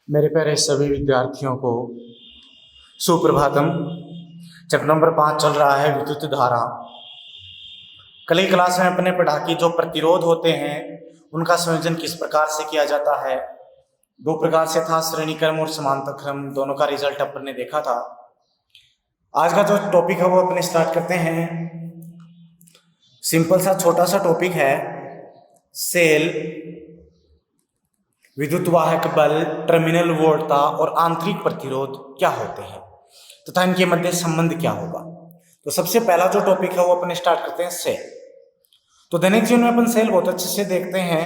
मेरे प्यारे सभी विद्यार्थियों को सुप्रभातम। चैप्टर नंबर 5 चल रहा है विद्युत धारा। कल की क्लास में अपने पढ़ा कि जो प्रतिरोध होते हैं उनका संयोजन किस प्रकार से किया जाता है। दो प्रकार से था, श्रेणी क्रम और समांतर क्रम। दोनों का रिजल्ट अपन ने देखा था। आज का जो टॉपिक है वो अपने स्टार्ट करते हैं। सिंपल सा छोटा सा टॉपिक है, सेल, विद्युत वाहक बल, टर्मिनल वोल्टता और आंतरिक प्रतिरोध क्या होते हैं तथा इनके मध्य संबंध क्या होगा। तो सबसे पहला जो टॉपिक है वो अपन स्टार्ट करते हैं सेल। तो दैनिक जीवन में अपन सेल बहुत अच्छे से देखते हैं।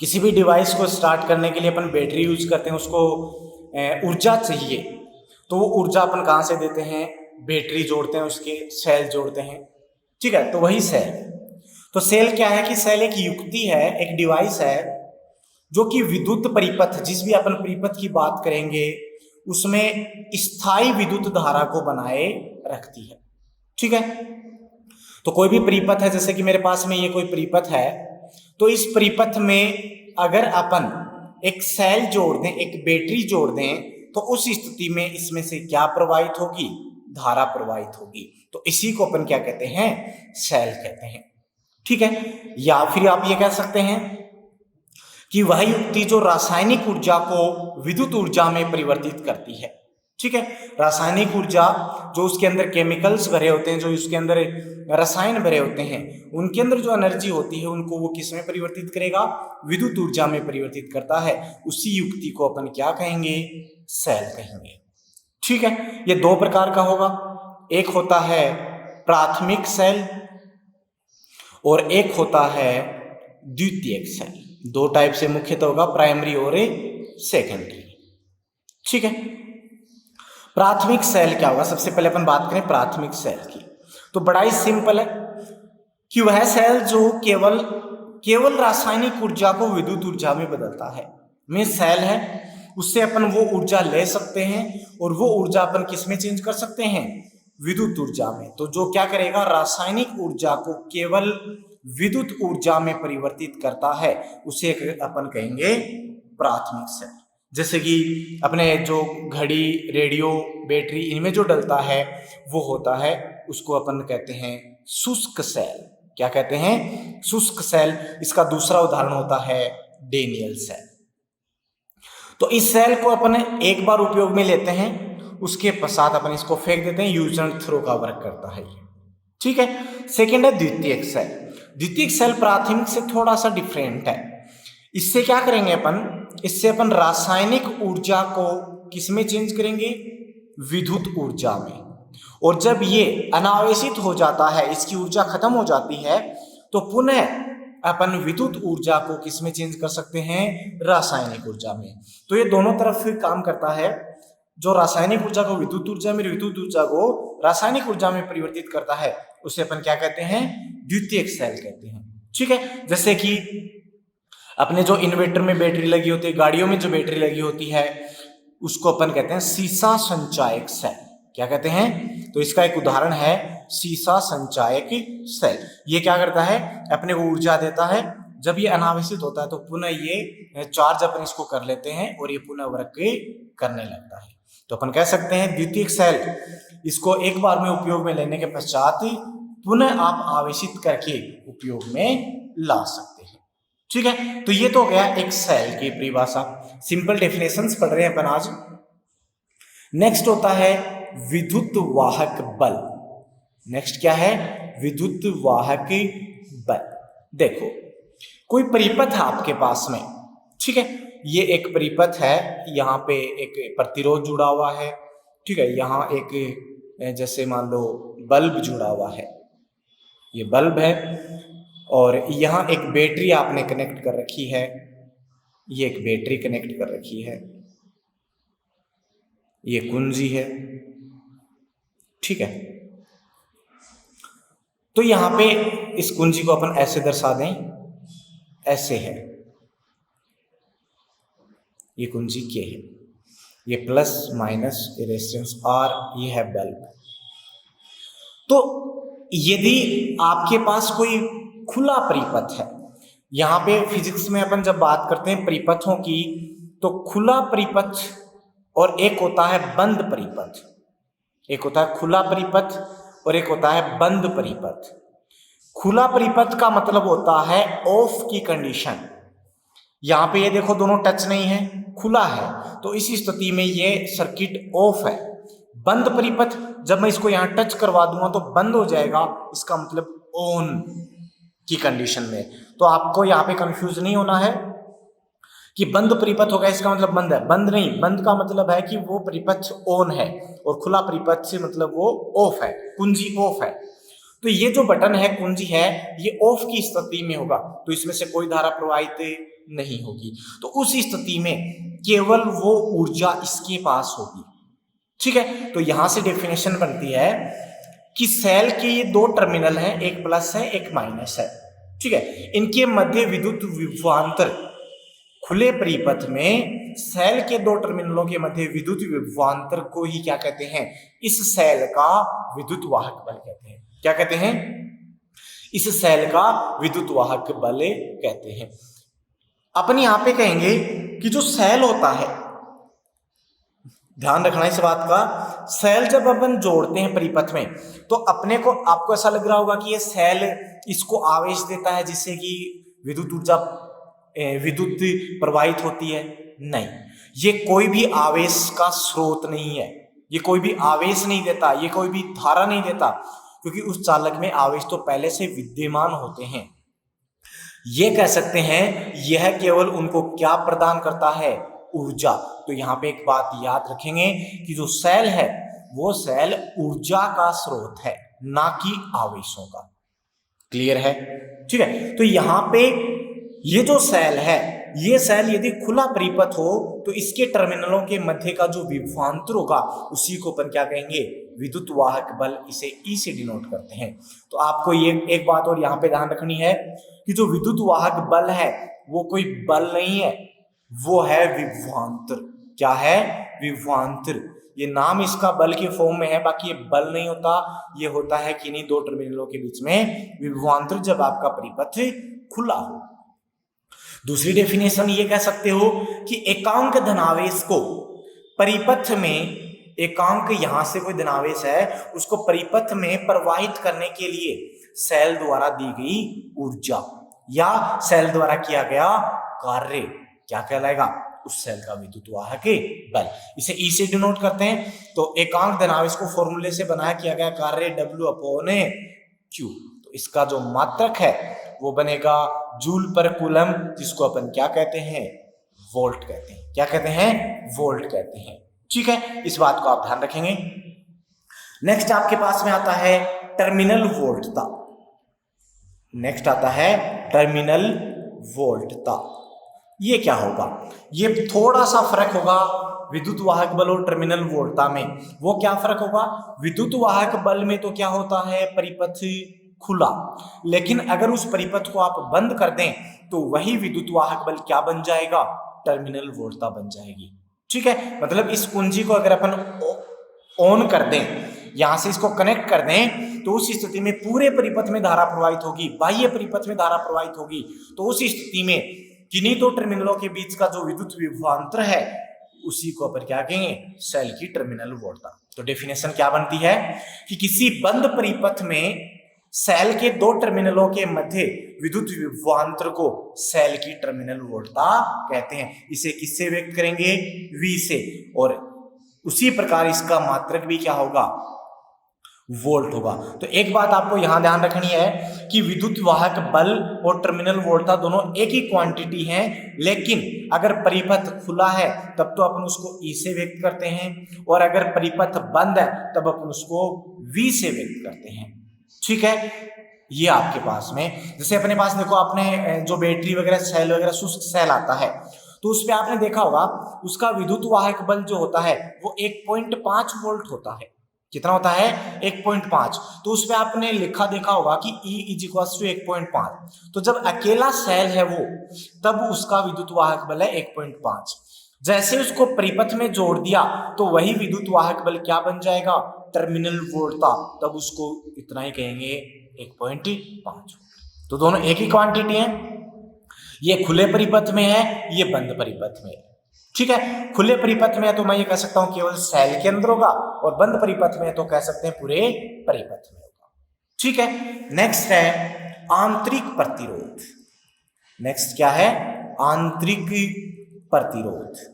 किसी भी डिवाइस को स्टार्ट करने के लिए अपन बैटरी यूज करते हैं, उसको ऊर्जा चाहिए तो वो ऊर्जा अपन कहाँ से देते हैं? बैटरी जोड़ते हैं, उसके सेल जोड़ते हैं। ठीक है, तो वही सेल। तो सेल क्या है कि सेल एक युक्ति है, एक डिवाइस है जो कि विद्युत परिपथ, जिस भी अपन परिपथ की बात करेंगे उसमें स्थायी विद्युत धारा को बनाए रखती है। ठीक है, तो कोई भी परिपथ है, जैसे कि मेरे पास में ये कोई परिपथ है, तो इस परिपथ में अगर अपन एक सेल जोड़ दें, एक बैटरी जोड़ दें, तो उस स्थिति में इसमें से क्या प्रवाहित होगी? धारा प्रवाहित होगी। तो इसी को अपन क्या कहते हैं? सेल कहते हैं। ठीक है, या फिर आप ये कह सकते हैं कि वह युक्ति जो रासायनिक ऊर्जा को विद्युत ऊर्जा में परिवर्तित करती है। ठीक है, रासायनिक ऊर्जा जो उसके अंदर केमिकल्स भरे होते हैं, जो उसके अंदर रसायन भरे होते हैं, उनके अंदर जो एनर्जी होती है उनको वो किस में परिवर्तित करेगा? विद्युत ऊर्जा में परिवर्तित करता है। उसी युक्ति को अपन क्या कहेंगे? सेल कहेंगे। ठीक है, ये दो प्रकार का होगा। एक होता है प्राथमिक सेल और एक होता है द्वितीयक सेल। दो टाइप से मुख्यतः होगा, प्राइमरी और सेकेंडरी। ठीक है, प्राथमिक सेल क्या होगा? सबसे पहले अपन बात करें प्राथमिक सेल की, तो बड़ा ही सिंपल है कि वह सेल जो केवल रासायनिक ऊर्जा को विद्युत ऊर्जा में बदलता है। में सेल है, उससे अपन वो ऊर्जा ले सकते हैं और वो ऊर्जा अपन किस में चेंज कर सकते हैं? विद्युत ऊर्जा में। तो जो क्या करेगा? रासायनिक ऊर्जा को केवल विद्युत ऊर्जा में परिवर्तित करता है, उसे अपन कहेंगे प्राथमिक सेल। जैसे कि अपने जो घड़ी, रेडियो, बैटरी, इनमें जो डलता है वो होता है, उसको अपन कहते हैं शुष्क सेल। क्या कहते हैं? शुष्क सेल। इसका दूसरा उदाहरण होता है डेनियल सेल। तो इस सेल को अपन एक बार उपयोग में लेते हैं, उसके पश्चात अपन इसको फेंक देते हैं। यूज एंड थ्रो का वर्क करता है ये। ठीक है, सेकेंड है द्वितीयक सेल। द्वितीयक सेल प्राथमिक से थोड़ा सा डिफरेंट है। इससे क्या करेंगे अपन? इससे अपन रासायनिक ऊर्जा को किस में चेंज करेंगे? विद्युत ऊर्जा में। और जब ये अनावेशित हो जाता है, इसकी ऊर्जा खत्म हो जाती है, तो पुनः अपन विद्युत ऊर्जा को किस में चेंज कर सकते हैं? रासायनिक ऊर्जा में। तो ये दोनों तरफ काम करता है। जो रासायनिक ऊर्जा को विद्युत ऊर्जा में, विद्युत ऊर्जा को रासायनिक ऊर्जा में परिवर्तित करता है, उसे अपन क्या कहते हैं? द्वितीयक सेल कहते हैं। ठीक है, जैसे कि अपने जो इन्वर्टर में बैटरी लगी होती है, गाड़ियों में जो बैटरी लगी होती है, उसको अपन कहते हैं सीसा संचायक सेल। क्या कहते हैं? तो इसका एक उदाहरण है सीसा संचायक सेल। ये क्या करता है? अपने को ऊर्जा देता है। जब ये अनावेशित होता है तो पुनः ये चार्ज अपन इसको कर लेते हैं और ये पुनः वर्क करने लगता है। तो अपन कह सकते हैं द्वितीयक सेल, इसको एक बार में उपयोग में लेने के पश्चात पुनः आप आवेशित करके उपयोग में ला सकते हैं। ठीक है, तो ये तो हो गया एक सेल की परिभाषा। सिंपल डेफिनेशंस पढ़ रहे हैं अपन आज। नेक्स्ट होता है विद्युत वाहक बल। नेक्स्ट क्या है? विद्युत वाहक बल। देखो, कोई परिपथ है आपके पास में। ठीक है, ये एक परिपथ है, यहाँ पे एक प्रतिरोध जुड़ा हुआ है। ठीक है, यहाँ एक जैसे मान लो बल्ब जुड़ा हुआ है, ये बल्ब है, और यहाँ एक बैटरी आपने कनेक्ट कर रखी है। ये एक बैटरी कनेक्ट कर रखी है, ये कुंजी है। ठीक है, तो यहाँ पे इस कुंजी को अपन ऐसे दर्शा दें, ऐसे है, ये कुंजी के है, ये प्लस माइनस रेजिस्टेंस आर, ये है बल्ब। तो यदि आपके पास कोई खुला परिपथ है, यहाँ पे फिजिक्स में अपन जब बात करते हैं परिपथों की, तो खुला परिपथ और एक होता है बंद परिपथ। एक होता है खुला परिपथ और एक होता है बंद परिपथ। खुला परिपथ का मतलब होता है ऑफ की कंडीशन। यहां पे ये देखो दोनों टच नहीं है, खुला है, तो इस स्थिति में ये सर्किट ऑफ है। बंद परिपथ, जब मैं इसको यहां टच करवा दूंगा तो बंद हो जाएगा, इसका मतलब ऑन की कंडीशन में। तो आपको यहाँ पे कंफ्यूज नहीं होना है कि बंद परिपथ होगा इसका मतलब बंद है। बंद नहीं, बंद का मतलब है कि वो परिपथ ऑन है, और खुला परिपथ से मतलब वो ऑफ है, कुंजी ऑफ है। तो ये जो बटन है, कुंजी है, ये ऑफ की स्थिति में होगा, तो इसमें से कोई धारा प्रवाहित नहीं होगी। तो उस स्थिति में केवल वो ऊर्जा इसके पास होगी। ठीक है, तो यहां से डेफिनेशन बनती है कि सेल के ये दो टर्मिनल हैं, एक प्लस है एक माइनस है। ठीक है, इनके मध्य विद्युत विभवांतर, खुले परिपथ में सेल के दो टर्मिनलों के मध्य विद्युत विभवांतर को ही क्या कहते हैं? इस सेल का विद्युत वाहक बल कहते हैं। क्या कहते हैं? इस सेल का विद्युत वाहक बल कहते हैं। अपन यहां पे कहेंगे कि जो सेल होता है, ध्यान रखना इस बात का, सेल जब अपन जोड़ते हैं परिपथ में, तो अपने को, आपको ऐसा लग रहा होगा कि ये सेल इसको आवेश देता है जिससे कि विद्युत ऊर्जा, विद्युत प्रवाहित होती है। नहीं, ये कोई भी आवेश का स्रोत नहीं है, ये कोई भी आवेश नहीं देता, ये कोई भी धारा नहीं देता, क्योंकि उस चालक में आवेश तो पहले से विद्यमान होते हैं। ये कह सकते हैं यह केवल उनको क्या प्रदान करता है? ऊर्जा। तो यहां पे एक बात याद रखेंगे कि जो सेल है वो सेल ऊर्जा का स्रोत है, ना कि आवेशों का। क्लियर है? ठीक है, तो यहां पे ये जो सेल है, ये सेल यदि खुला परिपथ हो तो इसके टर्मिनलों के मध्य का जो विभवांतर होगा उसी को अपन क्या कहेंगे? विद्युत वाहक बल। इसे ई से डिनोट करते हैं। तो आपको ये एक बात और यहां पे ध्यान रखनी है कि जो विद्युत वाहक बल है वो कोई बल नहीं है, वो है विभवांतर। क्या है? विभवांतर। ये नाम इसका बल के फॉर्म में है, बाकी ये बल नहीं होता, ये होता है किन्हीं दो टर्मिनलों के बीच में विभवांतर, जब आपका परिपथ खुला हो। दूसरी डेफिनेशन ये कह सकते हो कि एकांक धनावेश को परिपथ में, एकांक यहां से कोई धनावेश है उसको परिपथ में प्रवाहित करने के लिए सेल द्वारा दी गई ऊर्जा या सेल द्वारा किया गया कार्य क्या कहलाएगा? उस सेल का विद्युत वाहक बल। इसे ई से डिनोट करते हैं। तो एकांक धनावेश को फॉर्मूले से बनाया किया गया कार्य W/Q। तो इसका जो मात्रक है वो बनेगा जूल पर कूलम, जिसको अपन क्या कहते हैं? वोल्ट कहते हैं। क्या कहते हैं? वोल्ट कहते हैं। ठीक है, इस बात को आप ध्यान रखेंगे। नेक्स्ट आपके पास में आता है टर्मिनल वोल्टता। नेक्स्ट आता है टर्मिनल वोल्टता। ये क्या होगा? ये थोड़ा सा फर्क होगा विद्युत वाहक बल और टर्मिनल वोल्टता में। वो क्या फर्क होगा? विद्युत वाहक बल में तो क्या होता है? परिपथ खुला, लेकिन अगर उस परिपथ को आप बंद कर दें तो वही विद्युत वाहक बल क्या बन जाएगा? टर्मिनल वोल्टता बन जाएगी। ठीक है, मतलब इस कुंजी को अगर अपन ऑन कर दें, यहां से इसको कनेक्ट कर दें, तो उस स्थिति में पूरे परिपथ में धारा प्रवाहित होगी, बाह्य परिपथ में धारा प्रवाहित होगी। तो उस स्थिति में किन्हीं दो टर्मिनलों के बीच का जो विद्युत विभवांतर है उसी को अपन क्या कहेंगे? सेल की टर्मिनल वोल्टता। तो डेफिनेशन क्या बनती है कि किसी बंद परिपथ में सेल के दो टर्मिनलों के मध्य विद्युत विभवांतर को सेल की टर्मिनल वोल्टता कहते हैं। इसे किससे व्यक्त करेंगे? V से। और उसी प्रकार इसका मात्रक भी क्या होगा? वोल्ट होगा। तो एक बात आपको यहां ध्यान रखनी है कि विद्युत वाहक बल और टर्मिनल वोल्टता दोनों एक ही क्वांटिटी हैं, लेकिन अगर परिपथ खुला है तब तो अपन उसको E से व्यक्त करते हैं, और अगर परिपथ बंद है तब अपन उसको V से व्यक्त करते हैं। ठीक है, ये आपके पास में, जैसे अपने पास देखो, आपने जो बैटरी वगैरह सेल वगैरह शुष्क सेल आता है तो उस पे आपने देखा होगा उसका विद्युत वाहक बल जो होता है वो 1.5 वोल्ट होता है। कितना होता है? 1.5। तो उस पे आपने लिखा देखा होगा कि E = 1.5। तो जब अकेला सेल है वो, तब उसका विद्युत वाहक बल है 1.5। जैसे उसको परिपथ में जोड़ दिया तो वही विद्युत वाहक बल क्या बन जाएगा? टर्मिनल वोल्टता। तब उसको इतना ही कहेंगे, 1.5। तो दोनों एक ही क्वांटिटी है। ये खुले परिपथ में है, ये बंद परिपथ में है। ठीक है। खुले परिपथ में है तो मैं ये कह सकता हूं केवल सेल के अंदर होगा, और बंद परिपथ में तो कह सकते हैं पूरे परिपथ में होगा। ठीक है। नेक्स्ट है आंतरिक प्रतिरोध। नेक्स्ट क्या है? आंतरिक प्रतिरोध।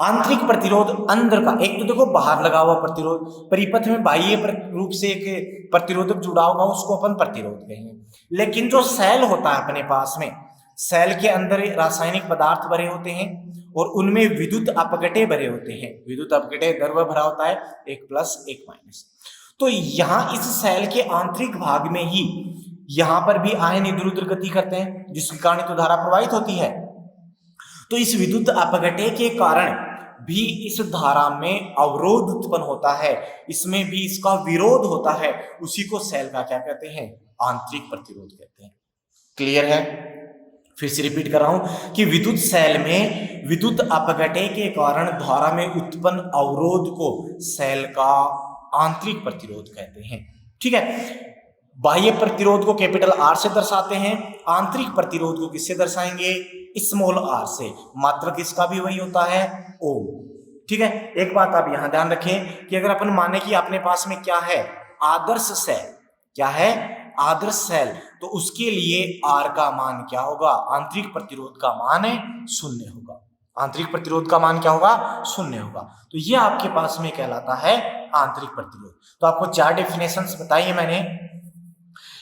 आंतरिक प्रतिरोध अंदर का, एक तो देखो बाहर लगा हुआ प्रतिरोध, परिपथ में बाह्य रूप से एक प्रतिरोधक जुड़ा होगा उसको अपन प्रतिरोध कहेंगे। लेकिन जो सेल होता है अपने पास में, सेल के अंदर रासायनिक पदार्थ भरे होते हैं और उनमें विद्युत अपघटय भरे होते हैं। विद्युत अपघटय द्रव्य भरा होता है, एक प्लस एक माइनस। तो यहां इस सेल के आंतरिक भाग में ही यहां पर भी आयन इधर उधर गति करते हैं, जिसके कारण तो धारा प्रवाहित होती है। तो इस विद्युत अपघटय के कारण भी इस धारा में अवरोध उत्पन्न होता है, इसमें भी इसका विरोध होता है। उसी को सेल का क्या कहते हैं? आंतरिक प्रतिरोध कहते हैं। क्लियर है? फिर से रिपीट कर रहा हूं कि विद्युत सेल में विद्युत अपघटय के कारण धारा में उत्पन्न अवरोध को सेल का आंतरिक प्रतिरोध कहते हैं। ठीक है। बाह्य प्रतिरोध को कैपिटल आर से दर्शाते हैं, आंतरिक प्रतिरोध को किससे दर्शाएंगे? स्मॉल आर से। मात्रक इसका भी वही होता है, ओम। ठीक है। एक बात आप यहां ध्यान रखें कि अगर अपन माने कि अपने पास में क्या है? आदर्श सेल। क्या है? आदर्श सेल। तो उसके लिए आर का मान क्या होगा? आंतरिक प्रतिरोध का मान 0 होगा। आंतरिक प्रतिरोध का मान क्या होगा? 0 होगा। तो ये आपके पास में कहलाता है आंतरिक प्रतिरोध। तो आपको 4 डेफिनेशंस बताइए मैंने।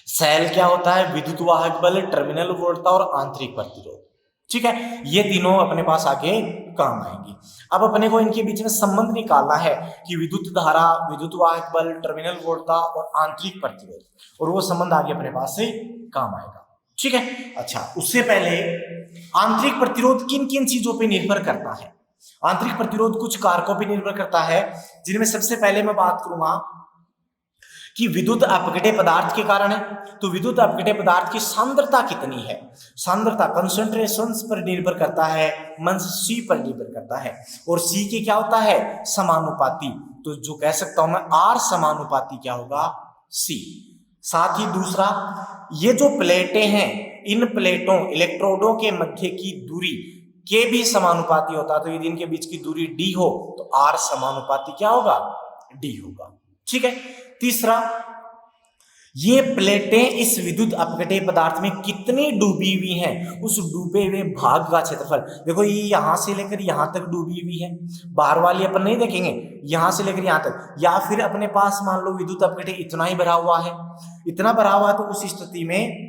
सेल क्या होता है? विद्युत वाहक बल, टर्मिनल वोल्टता और आंतरिक प्रतिरोध। ठीक है। ये तीनों अपने पास आगे काम आएंगी। अब अपने को इनके बीच में संबंध निकालना है कि विद्युत धारा, विद्युत वाहक बल, टर्मिनल वोल्टता और आंतरिक प्रतिरोध, और वो संबंध आगे अपने पास से काम आएगा। ठीक है। अच्छा, उससे पहले आंतरिक प्रतिरोध किन किन चीजों पर निर्भर करता है? आंतरिक प्रतिरोध कुछ कारकों पर निर्भर करता है, जिनमें सबसे पहले मैं बात करूंगा कि विद्युत अपघटय पदार्थ के कारण है। तो विद्युत अपघटय पदार्थ की सांद्रता कितनी है? सांद्रता कंसंट्रेशन पर निर्भर करता है, मंस सी पर निर्भर करता है। और सी के क्या होता है? समानुपाती। तो जो कह सकता हूं मैं, आर समानुपाती क्या होगा? सी। साथ ही दूसरा, ये जो प्लेटें हैं, इन प्लेटों इलेक्ट्रोडों के मध्य की दूरी के भी समानुपाती होता है। तो यदि इनके बीच की दूरी डी हो तो आर समानुपाती क्या होगा? डी होगा। ठीक है। तीसरा, ये प्लेटें इस विद्युत अपघटय पदार्थ में कितनी डूबी हुई हैं, उस डूबे हुए भाग का क्षेत्रफल। देखो ये यहां से लेकर यहां तक डूबी हुई है, बाहर वाली अपन नहीं देखेंगे, यहां से लेकर यहां तक। या फिर अपने पास मान लो विद्युत अपघटय इतना ही भरा हुआ है, इतना भरा हुआ है, तो उस स्थिति में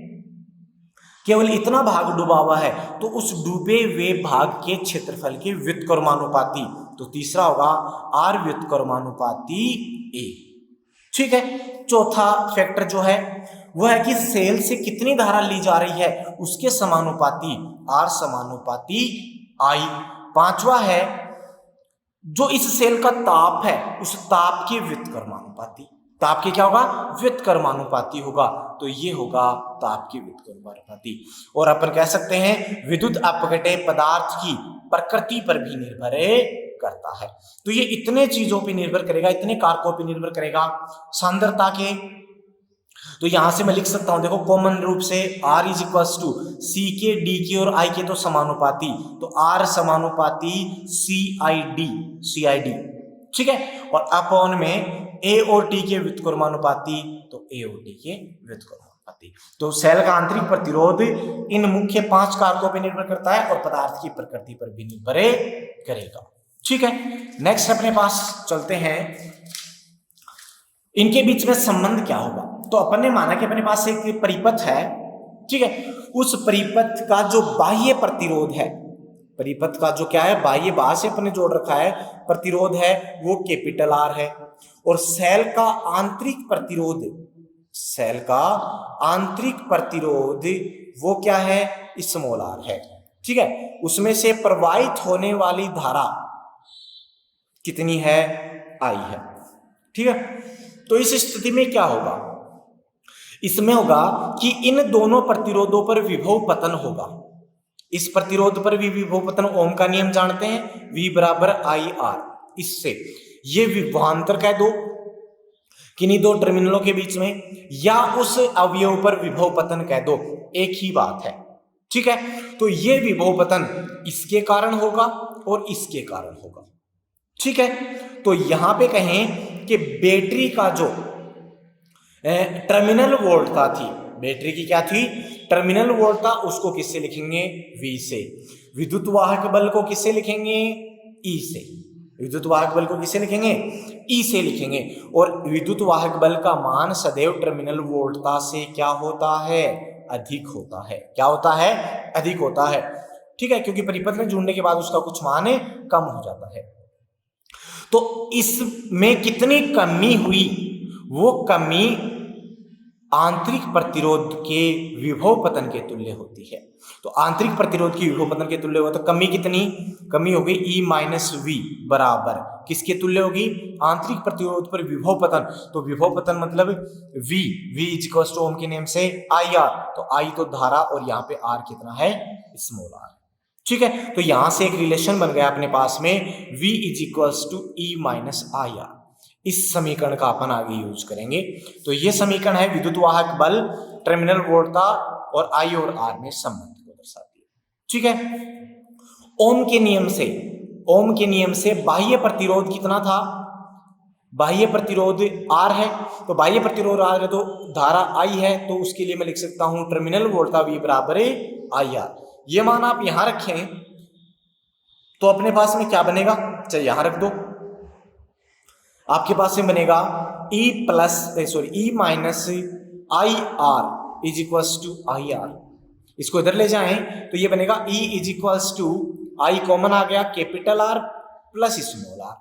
केवल इतना भाग डूबा हुआ है, तो उस डूबे हुए भाग के क्षेत्रफल के व्युत्क्रमानुपाती। तो तीसरा होगा आर व्युत्क्रमानुपाती ए। ठीक है। चौथा फैक्टर जो है वो है कि सेल से कितनी धारा ली जा रही है, उसके समानुपाती, आर समानुपाती आई। पांचवा है जो इस सेल का ताप है, उस ताप के व्युत्क्रमानुपाती। ताप के क्या होगा? व्युत्क्रमानुपाती होगा। तो ये होगा ताप के व्युत्क्रमानुपाती। और अपन कह सकते हैं विद्युत अपघटय पदार्थ की प्रकृति पर भी निर्भर करता है। तो ये इतने चीजों पे निर्भर करेगा, इतने कारकों पे निर्भर करेगा। सांद्रता के, तो यहां से मैं लिख सकता हूं, देखो कॉमन रूप से R इज इक्वल टू सी के, डी के और आई के तो समानुपाती, तो R समानुपाती सी आई डी। ठीक है। और अपॉन में ए और टी के व्युत्क्रमानुपाती, तो ए और टी के व्युत्क्रमानुपाती। तो सेल का आंतरिक प्रतिरोध इन मुख्य 5 कारकों पर निर्भर करता है और पदार्थ की प्रकृति पर भी निर्भर करेगा। ठीक है। नेक्स्ट अपने पास चलते हैं, इनके बीच में संबंध क्या होगा। तो अपन ने माना कि अपने पास एक परिपथ है। ठीक है। उस परिपथ का जो बाह्य प्रतिरोध है, परिपथ का जो क्या है, बाह्य, बाहर से अपने जोड़ रखा है प्रतिरोध है, वो कैपिटल आर है। और सेल का आंतरिक प्रतिरोध, सेल का आंतरिक प्रतिरोध वो क्या है? स्मॉल आर है। ठीक है। उसमें से प्रवाहित होने वाली धारा कितनी है? आई है। ठीक है। तो इस स्थिति में क्या होगा? इसमें होगा कि इन दोनों प्रतिरोधों पर विभव पतन होगा। इस प्रतिरोध पर भी विभव पतन, ओम का नियम जानते हैं, V बराबर आई आर। इससे ये विभवांतर कह दो किन्हीं दो टर्मिनलों के बीच में, या उस अवयव पर विभव पतन कह दो, एक ही बात है। ठीक है, तो ये विभवपतन इसके कारण होगा और इसके कारण होगा। ठीक है, तो यहां पे कहें कि बैटरी का जो टर्मिनल वोल्टता थी, बैटरी की क्या थी, टर्मिनल वोल्टता, उसको किससे लिखेंगे, V से। विद्युत वाहक बल को किससे लिखेंगे, E से। विद्युत वाहक बल को किससे लिखेंगे, E से लिखेंगे। और विद्युत वाहक बल का मान सदैव टर्मिनल वोल्टता से क्या होता है, अधिक होता है। क्या होता है, अधिक होता है। ठीक है, क्योंकि परिपथ में जुड़ने के बाद उसका कुछ मान कम हो जाता है। तो इसमें कितनी कमी हुई, वो कमी आंतरिक प्रतिरोध के विभव पतन के तुल्य होती है। तो आंतरिक प्रतिरोध की विभव पतन के तुल्य होगा, तो कमी कितनी, कमी होगी E माइनस V बराबर किसके तुल्य होगी, आंतरिक प्रतिरोध पर विभव पतन। तो विभव पतन मतलब V is equal two ohm के नेम से IR, तो I तो धारा और यहाँ पे R कितना है, स्मॉल r। ठीक है, तो यहां से एक रिलेशन बन गया अपने पास में, V is equal to E minus IR। इस समीकरण का अपन आगे यूज करेंगे। तो ये समीकरण है विद्युत वाहक बल, टर्मिनल वोल्टता और I और R में संबंध को दर्शाती है। ठीक है, ओम के नियम से बाह्य प्रतिरोध कितना था, बाह्य प्रतिरोध R है, तो बाह्य प्रतिरोध R है तो धारा I है, तो उसके लिए मैं लिख सकता हूं टर्मिनल वोल्टता V बराबर IR। ये मान आप यहां रखें तो अपने पास में क्या बनेगा, चलिए यहां रख दो, आपके पास में बनेगा E minus IR is equal to IR। इसको इधर ले जाएं तो ये बनेगा E is equal to I common आ गया, capital R plus small r।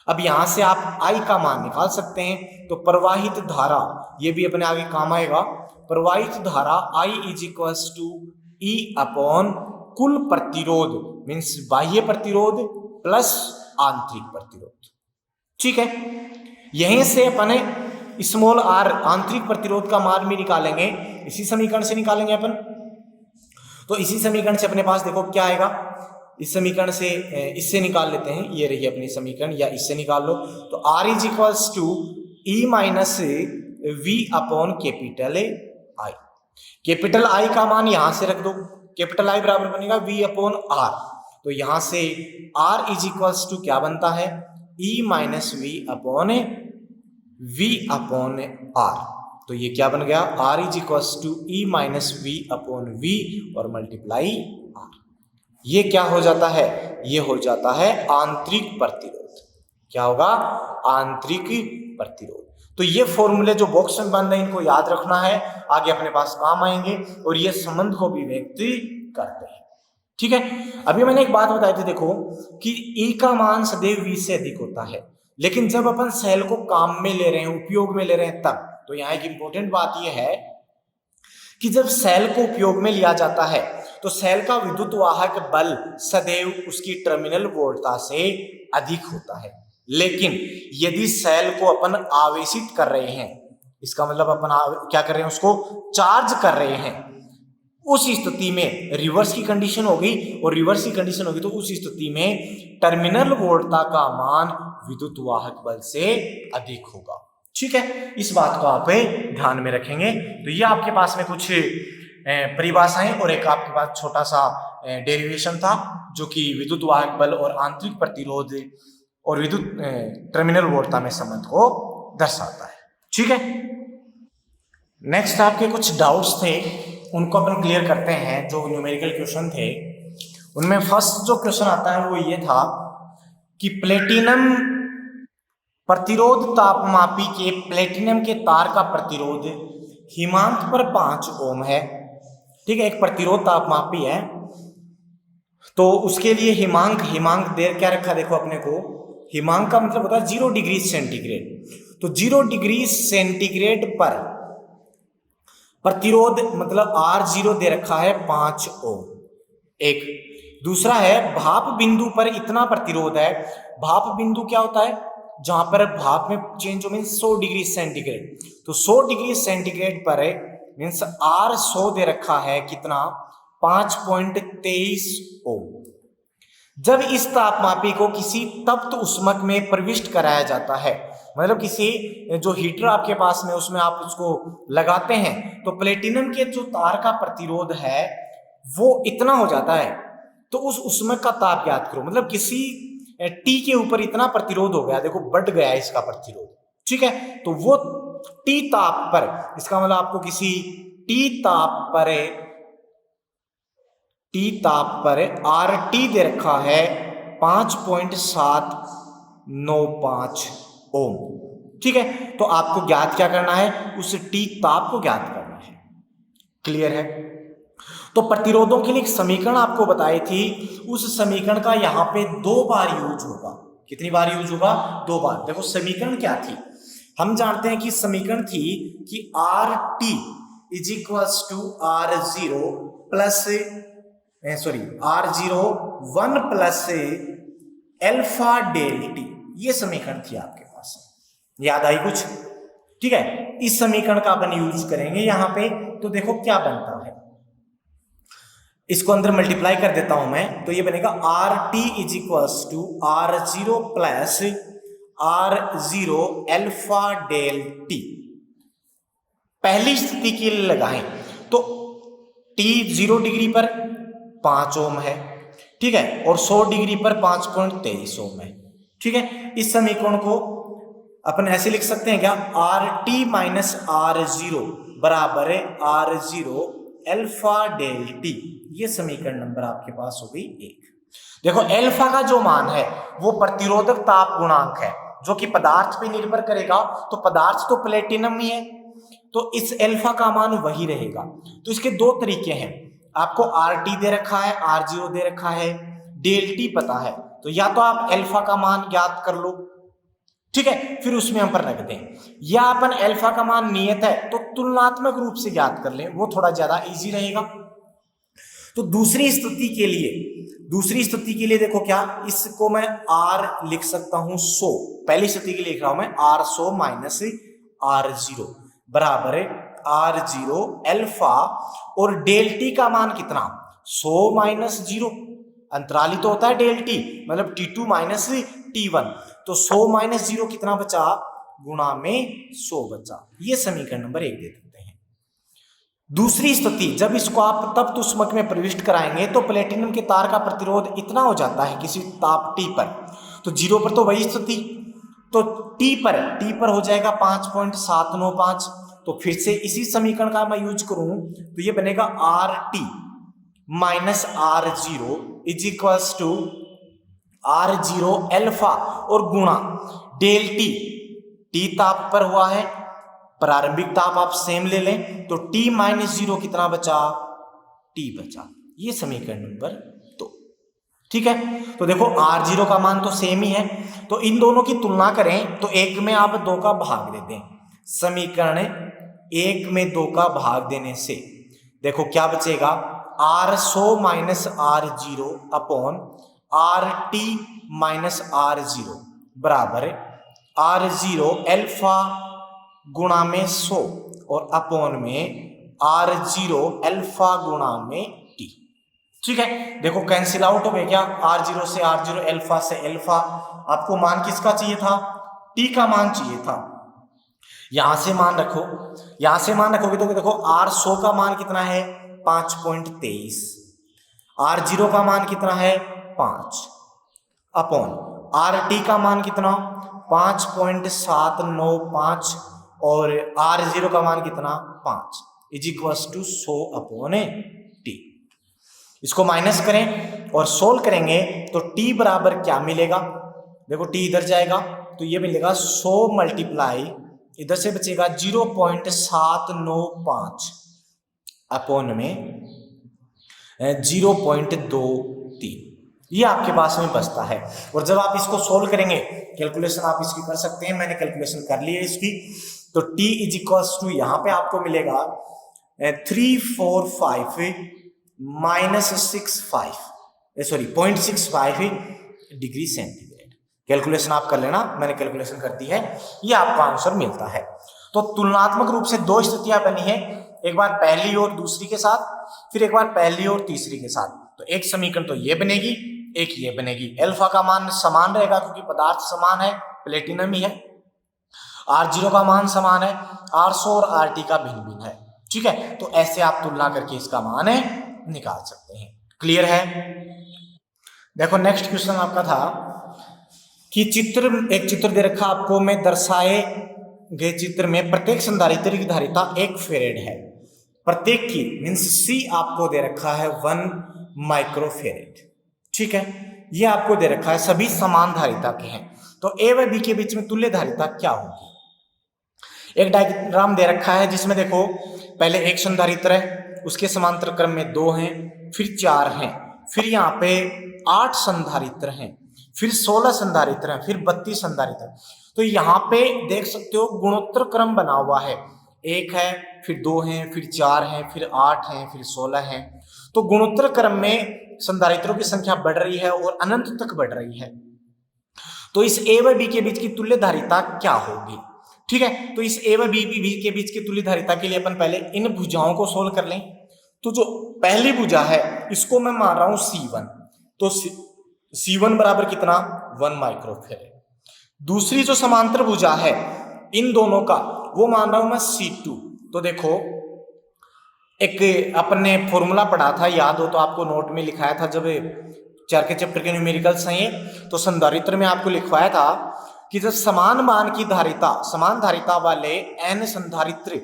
अब यहां से आप I का मान निकाल सकते हैं, तो प्रवाहित धारा, ये भी अपने आगे काम आएगा, प्रवाहित धारा I is equal to E upon कुल प्रतिरोध मीन्स बाह्य प्रतिरोध प्लस आंतरिक प्रतिरोध। ठीक है, यहीं से अपन स्मॉल r आंतरिक प्रतिरोध का मान भी निकालेंगे, इसी समीकरण से निकालेंगे अपन। तो इसी समीकरण से अपने पास देखो क्या आएगा, इस समीकरण से इससे निकाल लेते हैं, ये रही अपनी समीकरण, या इससे निकाल लो। तो r is equals to E minus V upon capital I। Capital I का मान यहां से रख दो, कैपिटल I बराबर बनेगा V अपॉन R। तो यहां से R इज इक्वल्स टू क्या बनता है, E minus V upon V upon R। तो ये क्या बन गया, R is equals to E minus V upon V और मल्टीप्लाई R। ये क्या हो जाता है, ये हो जाता है आंतरिक प्रतिरोध। क्या होगा, आंतरिक प्रतिरोध। तो ये फॉर्मूले जो बॉक्स में बन रहे हैं इनको याद रखना है, आगे अपने पास काम आएंगे और ये संबंध को भी व्यक्त करते हैं। ठीक है, अभी मैंने एक बात बताई थी, देखो कि E का मान सदैव V से अधिक होता है, लेकिन जब अपन सेल को काम में ले रहे हैं, उपयोग में ले रहे हैं तब। तो यहाँ एक इंपॉर्टेंट बात यह है कि जब सेल को उपयोग में लिया जाता है तो सेल का विद्युत वाहक बल सदैव उसकी टर्मिनल वोल्टता से अधिक होता है। लेकिन यदि सेल को अपन आवेशित कर रहे हैं, इसका मतलब अपन क्या कर रहे हैं, उसको चार्ज कर रहे हैं, उस स्थिति में रिवर्स की कंडीशन होगी, और रिवर्स की कंडीशन होगी तो उस स्थिति में टर्मिनल वोल्टता का मान विद्युत वाहक बल से अधिक होगा। ठीक है, इस बात को आप ध्यान में रखेंगे। तो ये आपके पास में कुछ परिभाषाएं और एक आपके पास छोटा सा डेरिवेशन था जो कि विद्युत वाहक बल और आंतरिक प्रतिरोध और विद्युत टर्मिनल वोल्टता में संबंध को दर्शाता है। ठीक है, नेक्स्ट आपके कुछ डाउट्स थे, उनको अपन क्लियर करते हैं। जो न्यूमेरिकल क्वेश्चन थे उनमें फर्स्ट जो क्वेश्चन आता है वो ये था कि प्लेटिनम प्रतिरोध तापमापी के प्लेटिनम के तार का प्रतिरोध हिमांक पर 5 ओम है। ठीक है, एक प्रतिरोध तापमापी है, तो उसके लिए हिमांक दे क्या रखा, देखो अपने को हिमांक का मतलब होता है 0 डिग्री सेंटीग्रेड। तो 0 डिग्री सेंटीग्रेड पर प्रतिरोध मतलब R0 दे रखा है 5 ओम। एक दूसरा है भाप बिंदु पर इतना प्रतिरोध है। भाप बिंदु क्या होता है, जहां पर भाप में चेंज हो मीन्स 100 डिग्री सेंटीग्रेड। तो 100 डिग्री सेंटीग्रेड पर मीन्स R100 दे रखा है कितना, 5.23 ओम। जब इस तापमापी को किसी तप्त उष्मक में प्रविष्ट कराया जाता है, मतलब किसी जो हीटर आपके पास में उसमें आप उसको लगाते हैं, तो प्लेटिनम के जो तार का प्रतिरोध है वो इतना हो जाता है, तो उस उष्मक का ताप ज्ञात करो। मतलब किसी टी के ऊपर इतना प्रतिरोध हो गया, देखो बढ़ गया इसका प्रतिरोध, ठीक है, तो वो टी ताप पर, इसका मतलब आपको किसी टी ताप पर आर टी दे रखा है 5.795 ओम, ठीक है। तो आपको ज्ञात क्या करना है, उस टी ताप को ज्ञात करना है। क्लियर है? तो प्रतिरोधों के लिए एक समीकरण आपको बताई थी, उस समीकरण का यहां पे 2 बार यूज होगा। कितनी बार यूज होगा? 2 बार। देखो समीकरण क्या थी, हम जानते हैं कि समीकरण थी कि R T is equals to R zero plus R0 1 plus alpha del T, ये समीकरण थी आपके पास, याद आई कुछ? ठीक है, इस समीकरण का अपन यूज करेंगे यहां पे। तो देखो क्या बनता है, इसको अंदर मल्टीप्लाई कर देता हूं मैं, तो ये बनेगा R T is equals to R0 plus R0 alpha del T. पहली स्थिति के लिए लगाएं तो T 0 डिग्री पर 5 ओम है, ठीक है, और 100 डिग्री पर 5.23 ओम है, ठीक है। इस समीकरण को अपन ऐसे लिख सकते हैं क्या, आर टी माइनस R0 बराबर है R0 एल्फा डेल टी। ये समीकरण नंबर आपके पास हो गई 1। देखो एल्फा का जो मान है वो प्रतिरोधक ताप गुणांक है, जो कि पदार्थ पे निर्भर करेगा। तो पदार्थ तो प्लेटिनम ही है, तो इस एल्फा का मान वही रहेगा। तो इसके 2 तरीके हैं, आपको आर टी दे रखा है, R0 दे रखा है, डेल टी पता है, तो या तो आप एल्फा का मान ज्ञात कर लो, ठीक है, फिर उसमें हम पर रख दें, या अपन एल्फा का मान नियत है तो तुलनात्मक रूप से ज्ञात कर लें, वो थोड़ा ज्यादा इजी रहेगा। तो दूसरी स्थिति के लिए देखो क्या, इसको मैं R लिख सकता हूं 100, पहली स्थिति के लिए लिख रहा हूं मैं R100 माइनस R0 बराबर है R0 एल्फा, और डेल टी का मान कितना, 100 माइनस 0, अंतराली तो होता है डेल टी, मतलब T2 माइनस T1, तो 100 माइनस 0 कितना बचा, गुणा में 100 बचा। ये समीकरण नंबर 1 दे देते हैं। दूसरी स्थिति, जब इसको आप तप्त उष्मक में प्रविष्ट कराएंगे तो प्लेटिनम के तार का प्रतिरोध इतना हो जाता है किसी ताप T पर, तो 0 पर तो वही स्थिति, तो T पर हो जाएगा 5.795। तो फिर से इसी समीकरण का मैं यूज करूं तो ये बनेगा R T minus R0 is equals to R0 alpha और गुणा डेल टी ताप पर हुआ है, प्रारंभिक ताप आप सेम ले लें, तो T माइनस 0 कितना बचा, T बचा। ये समीकरण नंबर 2, ठीक है। तो देखो R0 का मान तो सेम ही है, तो इन दोनों की तुलना करें तो 1 में आप 2 का भाग दे दें, समीकरण 1 में 2 का भाग देने से देखो क्या बचेगा, R100 minus R0 upon RT minus R0 बराबर R0 एल्फा गुणा में 100 और अपॉन में R0 एल्फा गुणा में T, ठीक है। देखो कैंसिल आउट हो गए क्या, R0 से R0, एल्फा से एल्फा। आपको मान किसका चाहिए था, T का मान चाहिए था। यहां से मान रखोगे तो देखो R100 का मान कितना है 5.23, R0 का मान कितना है 5, अपॉन RT का मान कितना 5.795 और R0 का मान कितना 5 is equals to 100 upon T। इसको माइनस करें और सोल्व करेंगे तो T बराबर क्या मिलेगा, देखो T इधर जाएगा तो ये मिलेगा 100 मल्टीप्लाई, इधर से बचेगा 0.795 अपॉन में 0.23, ये आपके पास में बचता है। और जब आप इसको सोल्व करेंगे, कैलकुलेशन आप इसकी कर सकते हैं, मैंने कैलकुलेशन कर ली है इसकी, तो T इज इक्वल्स टू यहां पे आपको मिलेगा 345 माइनस 0.65 डिग्री सेंटीग्रेड। कैलकुलेशन आप कर लेना, मैंने कैलकुलेशन कर दी है, ये आपका आंसर मिलता है। तो तुलनात्मक रूप से 2 स्थितियां बनी है, एक बार पहली और दूसरी के साथ, फिर एक बार पहली और तीसरी के साथ। तो एक समीकरण तो ये बनेगी, एक ये बनेगी। एल्फा का मान समान रहेगा क्योंकि पदार्थ समान है, प्लेटिनम ही है। R0 का मान समान है, R100 और RT का भिन्न भिन्न है, ठीक है। तो ऐसे आप तुलना करके इसका मान निकाल सकते हैं। क्लियर है? देखो नेक्स्ट क्वेश्चन आपका था कि एक चित्र दे रखा आपको में दर्शाए गए चित्र में प्रत्येक संधारित्र की धारिता 1 फेरेड है। प्रत्येक की मीन्स सी आपको दे रखा है 1 माइक्रोफेरेड। ठीक है, ये आपको दे रखा है, सभी समान धारिता के हैं। तो ए व बी के बीच में तुल्य धारिता क्या होगी? एक डायग्राम दे रखा है जिसमें देखो पहले एक संधारित्र है, उसके समांतर क्रम में 2 हैं, फिर 4 हैं, फिर यहाँ पे 8 संधारित्र हैं, फिर 16 संधारित्र हैं, फिर 32 संधारित्र। तो यहाँ पे देख सकते हो गुणोत्तर क्रम बना हुआ है, 1 है, फिर 2 हैं, फिर 4 हैं, फिर 8 हैं, फिर 16 हैं। तो गुणोत्तर क्रम में संधारित्रों की संख्या बढ़ रही है और अनंत तक बढ़ रही है। तो इस ए व बी के बीच की तुल्य धारिता क्या होगी? ठीक है, तो इस ए व बी के बीच की तुल्य धारिता के लिए अपन पहले इन भुजाओं को सोल्व कर लें। तो जो पहली भुजा है इसको मैं मान रहा हूं C1, तो C1 बराबर कितना? 1 माइक्रोफेरेड। दूसरी जो समांतर भुजा है इन दोनों का वो मान रहा हूं मैं C2। तो देखो एक अपन ने फॉर्मूला पढ़ा था, याद हो तो आपको नोट में लिखाया था जब 4 के चैप्टर के न्यूमेरिकल्स हैं, तो संधारित्र में आपको लिखवाया था कि जब समान मान की धारिता, समान धारिता वाले n संधारित्र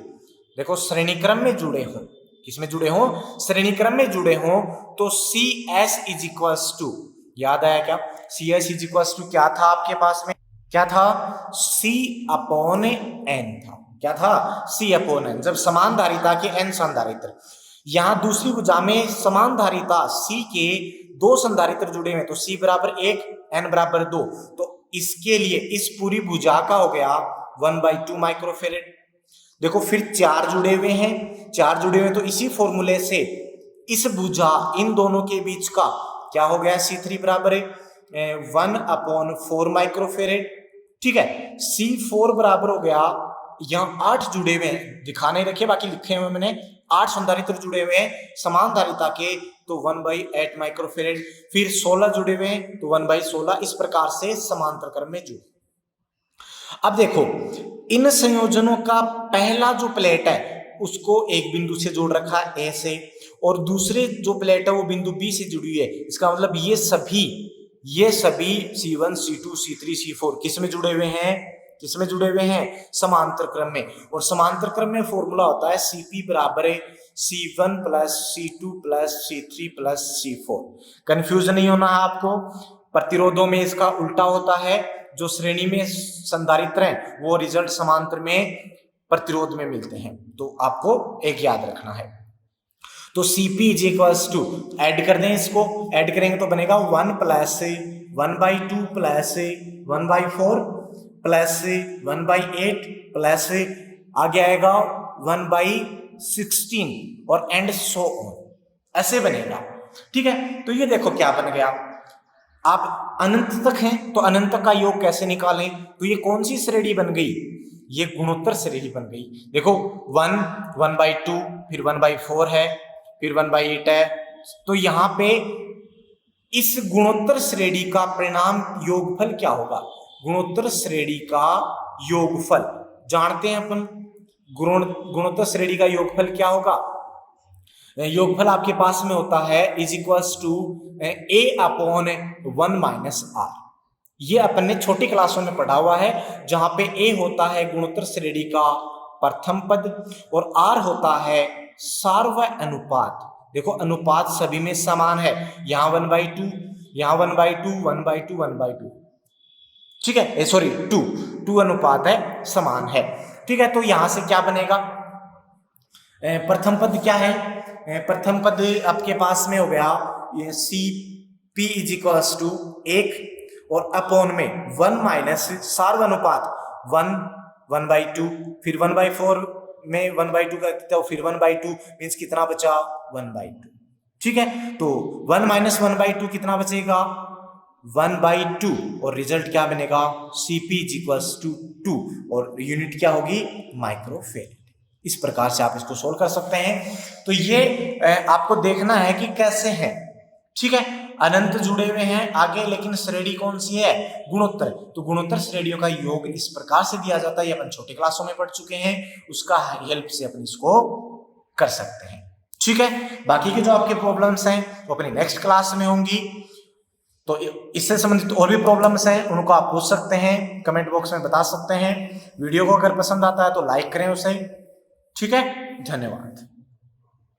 देखो श्रेणी क्रम में जुड़े हो, किसमें जुड़े हो? श्रेणी क्रम में जुड़े हो, तो CS इज इक्वल्स टू, याद आया क्या? CS इज इक्वल्स टू क्या था आपके पास में? क्या था? C अपॉन n था। क्या था? C upon n। जब समान धारिता के n संधारित्र, यहां दूसरी भुजा में समान धारिता C के 2 संधारित्र जुड़े हुए, तो C बराबर 1, n बराबर 2। तो इसके लिए इस पूरी भुजा का हो गया 1/2 माइक्रोफेरेड। देखो फिर 4 जुड़े हुए हैं, 4 जुड़े हुए, तो इसी फॉर्मूले से इस भुजा इन दोनों के बीच का क्या हो गया? C3 बराबर 1/4 माइक्रोफेरेड। ठीक है, C4 बराबर हो गया, यहाँ 8 जुड़े हुए हैं, दिखा नहीं रखे बाकी लिखे हुए मैंने, 8 संधारित्र जुड़े हुए हैं समान धारिता के, तो 1/8 माइक्रोफेरेड। फिर 16 जुड़े हुए हैं तो 1/16। इस प्रकार से समांतर क्रम में जुड़े। अब देखो इन संयोजनों का पहला जो प्लेट है उसको एक बिंदु से जोड़ रखा है ए से, और दूसरे जो प्लेट है वो बिंदु बी से जुड़ी हुई है। इसका मतलब ये सभी C1 C2 C3 C4 किस में जुड़े हुए हैं? किसमें जुड़े हुए हैं? समांतर क्रम में। और समांतर क्रम में फॉर्मूला होता है CP बराबर C1 plus C2 plus C3 plus C4। Confusion नहीं होना है आपको, प्रतिरोधों में इसका उल्टा होता है, जो श्रेणी में संधारित्र हैं वो रिजल्ट समांतर में प्रतिरोध में मिलते हैं, तो आपको एक याद रखना है। तो CP is equals to, add कर दें, इसको ऐड करेंगे तो बनेगा 1 प्लस 1/2 प्लस 1/4 प्लस 1/8 प्लस आगे आएगा 1/16 और एंड सो ऑन, ऐसे बनेगा। ठीक है, तो ये देखो क्या बन गया। आप अनंत तक हैं तो अनंत का योग कैसे निकालें? तो ये कौन सी श्रेणी बन गई? ये गुणोत्तर श्रेणी बन गई। देखो 1/2 फिर 1/4 है, फिर 1/8 है, तो यहां पे इस गुणोत्तर श्रेणी का परिणाम योगफल क्या होगा? गुणोत्तर श्रेणी का योगफल जानते हैं अपन, गुणोत्तर श्रेणी का योगफल क्या होगा? योगफल आपके पास में होता है is equals to A upon 1 minus R। ये अपन ने छोटी क्लासों में पढ़ा हुआ है, जहां पे A होता है गुणोत्तर श्रेणी का प्रथम पद और R होता है सार्वय अनुपात। देखो अनुपात सभी में समान है, यहाँ 1/2, यहाँ 1/2, 1/2, 1/2। ठीक है, सॉरी 2 अनुपात है, समान है। ठीक है, तो यहां से क्या बनेगा? प्रथम पद क्या है? प्रथम पद आपके पास में हो गया ये CP इज इक्वल्स टू 1 और अपॉन में 1 माइनस सार्वनुपात 1/2, फिर 1/4 में 1/2 करते हो, फिर 1/2 मीन्स कितना बचा? 1/2। ठीक है, तो 1 माइनस 1/2 कितना बचेगा? 1/2 और रिजल्ट क्या बनेगा? CP इज इक्वल्स टू 2 और यूनिट क्या होगी? माइक्रोफेरेड। इस प्रकार से आप इसको सोल्व कर सकते हैं। तो ये आपको देखना है कि कैसे है। ठीक है, अनंत जुड़े हुए हैं आगे, लेकिन श्रेणी कौन सी है? गुणोत्तर। तो गुणोत्तर श्रेणियों का योग इस प्रकार से दिया जाता है, ये अपन छोटे क्लासों में पढ़ चुके हैं, उसका हेल्प से अपन इसको कर सकते हैं। ठीक है, बाकी की जो आपकी प्रॉब्लम्स हैं वो अपनी नेक्स्ट क्लास में होंगी। तो इससे संबंधित और भी प्रॉब्लम्स हैं, उनको आप पूछ सकते हैं, कमेंट बॉक्स में बता सकते हैं। वीडियो को अगर पसंद आता है तो लाइक करें उसे। ठीक है, धन्यवाद।